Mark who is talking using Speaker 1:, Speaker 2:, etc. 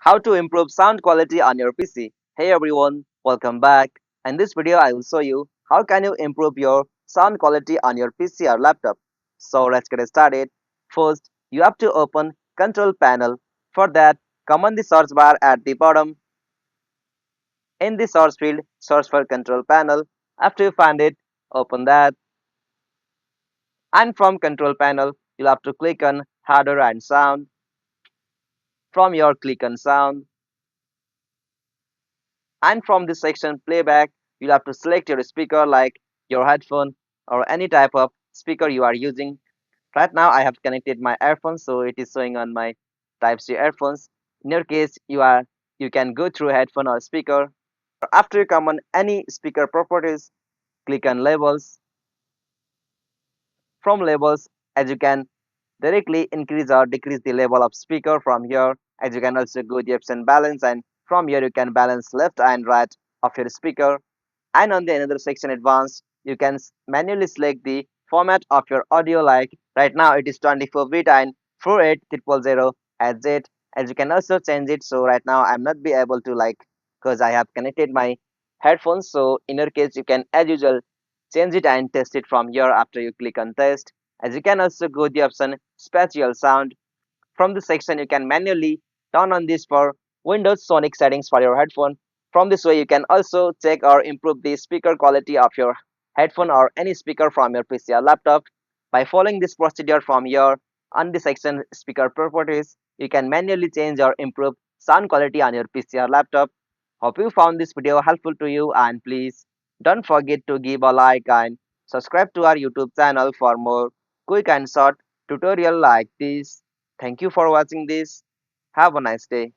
Speaker 1: How to improve sound quality on your PC. Hey everyone, welcome back. In this video I will show you how can you improve your sound quality on your PC or laptop. So let's get started. First, you have to open control panel. For that, come on the search bar at the bottom. In the search field, search for control panel. After you find it, open that, and from control panel, you'll have to click on hardware and sound. From your click on sound, and from this section playback, you'll have to select your speaker like your headphone or any type of speaker you are using. Right now I have connected my earphones, so it is showing on my type C earphones. In your case, you can go through headphone or speaker. After you come on any speaker properties, click on labels. From labels, as you can directly increase or decrease the level of speaker from here, as you can also go the option balance, and from here you can balance left and right of your speaker. And on the another section advanced, you can manually select the format of your audio, like right now it is 24-bit and 48000 as it, as you can also change it. So right now I'm not be able to, like, because I have connected my headphones. So in your case you can as usual change it and test it from here after you click on test. As you can also go the option spatial sound. From this section, you can manually turn on this for Windows Sonic settings for your headphone. From this way, you can also check or improve the speaker quality of your headphone or any speaker from your PC or laptop. By following this procedure from here on the section speaker properties, you can manually change or improve sound quality on your PC or laptop. Hope you found this video helpful to you, and please don't forget to give a like and subscribe to our YouTube channel for more quick and short tutorial like this. Thank you for watching this. Have a nice day.